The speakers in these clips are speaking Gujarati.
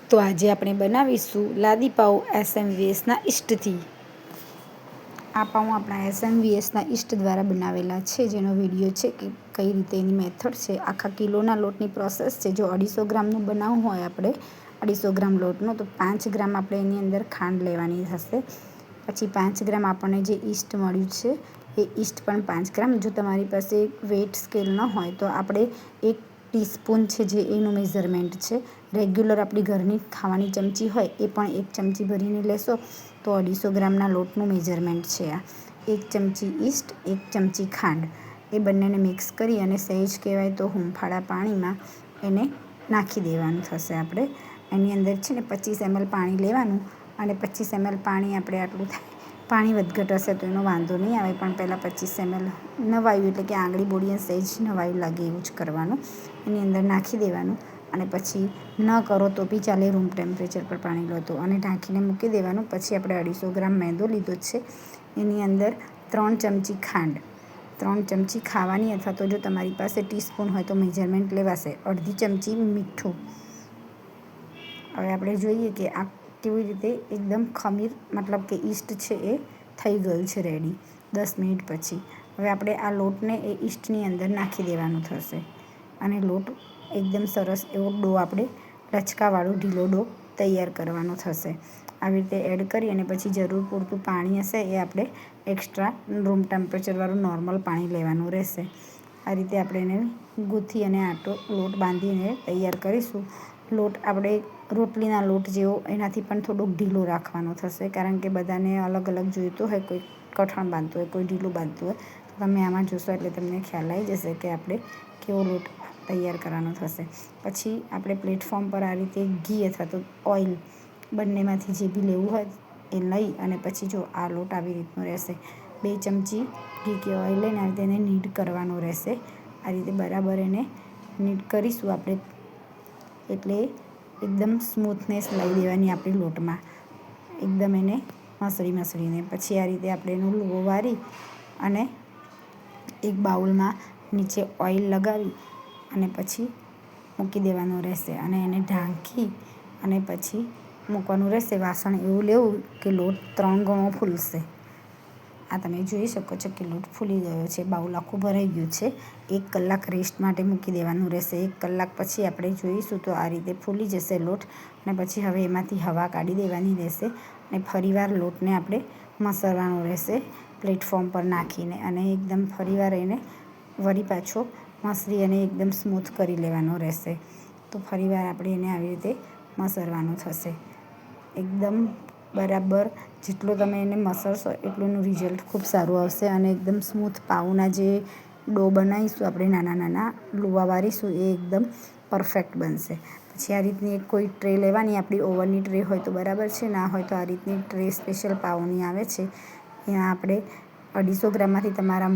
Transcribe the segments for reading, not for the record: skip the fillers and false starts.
તો આજે આપણે બનાવીશું લાદી પાઉં SMVSના ઈષ્ટથી. આ પાઉં આપણા SMVSના ઈષ્ટ દ્વારા બનાવેલા છે, જેનો વિડીયો છે કે કઈ રીતે એની મેથડ છે. આખા કિલોના લોટની પ્રોસેસ છે. જો 250 ગ્રામનું બનાવવું હોય આપણે 250 ગ્રામ લોટનો, તો 5 ગ્રામ આપણે એની અંદર ખાંડ લેવાની થશે. પછી 5 ગ્રામ આપણને જે ઈસ્ટ મળ્યું છે એ ઈસ્ટ પણ 5 ગ્રામ. જો તમારી પાસે વેઇટ સ્કેલ ન હોય તો આપણે 1 ટીસ્પૂન છે જે એનું મેઝરમેન્ટ છે. રેગ્યુલર આપણી ઘરની ખાવાની ચમચી હોય એ પણ 1 ચમચી ભરીને લેશો તો 250 ગ્રામના લોટનું મેઝરમેન્ટ છે આ. 1 ચમચી ઈસ્ટ, 1 ચમચી ખાંડ, એ બંનેને મિક્સ કરી અને સહેજ કહેવાય તો હૂંફાળા પાણીમાં એને નાખી દેવાનું થશે. આપણે એની અંદર છે ને 25 ml પાણી લેવાનું અને 25 ml પાણી આપણે આટલું થાય. પાણી વધઘટ હશે તો એનો વાંધો નહીં આવે, પણ પહેલાં 25 ml નવાયું એટલે કે આંગળી બોળીને સહેજ નવાયું લાગે એવું જ કરવાનું. એની અંદર નાખી દેવાનું અને પછી ન કરો તો બી ચાલે, રૂમ ટેમ્પરેચર પર પાણી લો તો, અને ઢાંકીને મૂકી દેવાનું. પછી આપણે 250 ગ્રામ મેંદો લીધો છે, એની અંદર 3 ચમચી ખાંડ, 3 ચમચી ખાવાની, અથવા તો જો તમારી પાસે ટીસ્પૂન હોય તો મેઝરમેન્ટ લેવાશે, અડધી ચમચી મીઠું. હવે આપણે જોઈએ કે આ કેવી રીતે એકદમ ખમીર, મતલબ કે ઈસ્ટ છે એ થઈ ગયું છે રેડી 10 મિનિટ પછી. હવે આપણે આ લોટને એ ઈસ્ટની અંદર નાખી દેવાનું થશે અને લોટ એકદમ સરસ એવો ડો, આપણે લચકાવાળો ઢીલો ડો તૈયાર કરવાનો થશે. આવી રીતે એડ કરી અને પછી જરૂર પૂરતું પાણી હશે એ આપણે એક્સ્ટ્રા રૂમ ટેમ્પરેચરવાળું નોર્મલ પાણી લેવાનું રહેશે. આ રીતે આપણે એને ગૂંથી અને આટો લોટ બાંધીને તૈયાર કરીશું. લોટ આપણે રોટલીના લોટ જેવો, એનાથી પણ થોડોક ઢીલો રાખવાનો થશે, કારણ કે બધાને અલગ અલગ જોઈતો હોય. કોઈ કઠણ બાંધતું હોય, કોઈ ઢીલું બાંધતું હોય. તો તમે આમાં જોશો એટલે તમને ખ્યાલ આવી જશે કે આપણે કેવો લોટ તૈયાર કરવાનો થશે. પછી આપણે પ્લેટફોર્મ પર આ રીતે ઘી અથવા તો ઓઇલ, બંનેમાંથી જે બી લેવું હોય એ લઈ અને પછી જો આ લોટ આવી રીતનો રહેશે. 2 ચમચી ઘી કે ઓઇલ લઈને આવી રીતે એને નીડ કરવાનો રહેશે. આ રીતે બરાબર એને નીડ કરીશું આપણે, એટલે એકદમ સ્મૂથનેસ લાવી દેવાની આપણી લોટમાં, એકદમ એને મસળીને. પછી આ રીતે આપણે એનો લુવો વારી અને એક બાઉલમાં નીચે ઓઇલ લગાવી અને પછી મૂકી દેવાનો રહેશે અને એને ઢાંકી અને પછી મૂકવાનું રહેશે. વાસણ એવું લેવું કે લોટ 3 ગણો ફૂલશે. આ તમે જોઈ શકો છો કે લોટ ફૂલી ગયો છે, બાઉલ આખું ભરાઈ ગયું છે. 1 કલાક રેસ્ટ માટે મૂકી દેવાનું રહેશે. 1 કલાક પછી આપણે જોઈશું તો આ રીતે ફૂલી જશે લોટ. અને પછી હવે એમાંથી હવા કાઢી દેવાની રહેશે અને ફરીવાર લોટને આપણે મસળવાનો રહેશે પ્લેટફોર્મ પર નાખીને, અને એકદમ ફરીવાર એને વળી પાછો મસળી અને એકદમ સ્મૂથ કરી લેવાનો રહેશે. તો ફરીવાર આપણે એને આવી રીતે મસળવાનું થશે. એકદમ બરાબર જેટલો તમે એને મસળશો એટલું એનું રિઝલ્ટ ખૂબ સારું આવશે અને એકદમ સ્મૂથ પાઉંના જે ડો બનાવીશું આપણે, નાના નાના લુવા વારીશું, એ એકદમ પરફેક્ટ બનશે. પછી આ રીતની એક કોઈ ટ્રે લેવાની, આપણી ઓવનની ટ્રે હોય તો બરાબર છે, ના હોય તો આ રીતની ટ્રે સ્પેશિયલ પાઉંની આવે છે. ત્યાં આપણે 250 ગ્રામમાંથી તમારા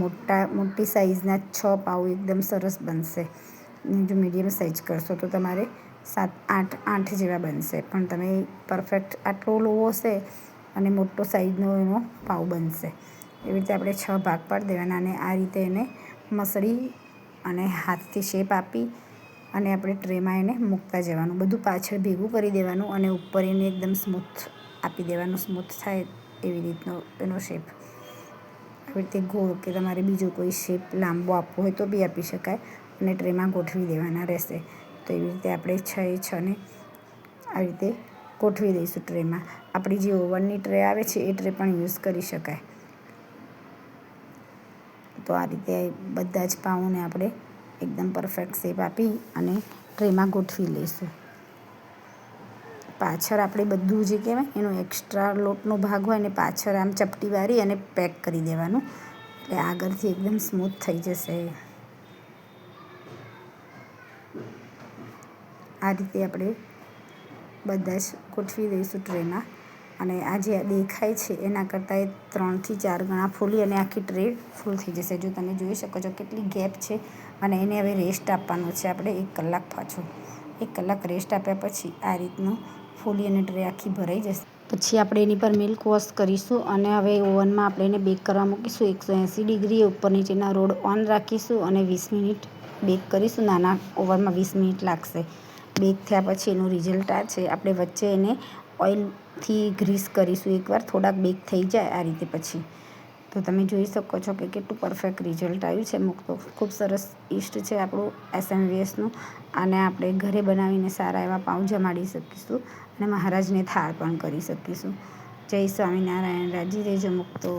મોટી સાઇઝના 6 પાઉં એકદમ સરસ બનશે. જો મીડિયમ સાઇઝ કરશો તો તમારે 7-8 જેવા બનશે, પણ તમે પરફેક્ટ આટલો લુવો હશે અને મોટો સાઇઝનો એનો પાઉં બનશે. એવી રીતે આપણે 6 ભાગ પાડી દેવાના અને આ રીતે એને મસળી અને હાથથી શેપ આપી અને આપણે ટ્રેમાં એને મૂકતા જવાનું. બધું પાછળ ભેગું કરી દેવાનું અને ઉપર એને એકદમ સ્મૂથ આપી દેવાનું, સ્મૂથ થાય એવી રીતનો એનો શેપ. આવી રીતે ગોળ કે તમારે બીજો કોઈ શેપ લાંબો આપવો હોય તો બી આપી શકાય અને ટ્રેમાં ગોઠવી દેવાના રહેશે. તો એવી રીતે આપણે 6 આવી રીતે ગોઠવી દઈશું ટ્રેમાં. આપણી જે ઓવનની ટ્રે આવે છે એ ટ્રે પણ યુઝ કરી શકાય. તો આ રીતે બધા જ પાઉંને આપણે એકદમ પરફેક્ટ શેપ આપી અને ટ્રેમાં ગોઠવી લઈશું. પાછળ આપણે બધું જે કહેવાય એનો એક્સ્ટ્રા લોટનો ભાગ હોય ને પાછળ આમ ચપટી વારી અને પેક કરી દેવાનું, એટલે આગળથી એકદમ સ્મૂથ થઈ જશે. આ રીતે આપણે બધા જ ગોઠવી દઈશું ટ્રેમાં. અને આ જે દેખાય છે એના કરતાં 3 થી 4 ગણા ફૂલી અને આખી ટ્રે ફૂલ થઈ જશે. જો તમે જોઈ શકો છો કેટલી ગેપ છે, અને એને હવે રેસ્ટ આપવાનો છે આપણે 1 કલાક પાછો. 1 કલાક રેસ્ટ આપ્યા પછી આ રીતનું ફૂલી અને ટ્રે આખી ભરાઈ જશે. પછી આપણે એની પર મિલ્ક વોશ કરીશું અને હવે ઓવનમાં આપણે એને બેક કરવા મૂકીશું 180 ડિગ્રીએ. ઉપર નીચેના રોડ ઓન રાખીશું અને 20 મિનિટ બેક કરીશું. નાના ઓવનમાં 20 મિનિટ લાગશે. બેક થયા પછી એનું રિઝલ્ટ આ છે. આપણે વચ્ચે એને ઓઇલથી ગ્રીસ કરીશું એકવાર, થોડાક બેક થઈ જાય આ રીતે પછી. તો તમે જોઈ શકો છો કે કેટલું પરફેક્ટ રિઝલ્ટ આવ્યું છે. તો ખૂબ સરસ ઈસ્ટ છે આપણું SMVSનું. આને આપણે ઘરે બનાવીને સારા એવા પાઉં જમાડી શકીશું અને મહારાજને થાળ પણ કરી શકીશું. જય સ્વામિનારાયણ. રાજી રહેજો મુક્તો.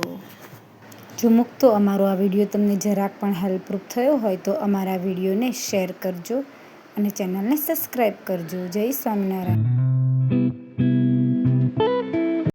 જો મુક્તો અમારો આ વિડીયો તમને જરાક પણ હેલ્પરૂપ થયો હોય તો અમારા વિડીયોને શેર કરજો અને ચેનલને સબસ્ક્રાઈબ કરજો. જય સ્વામિનારાયણ.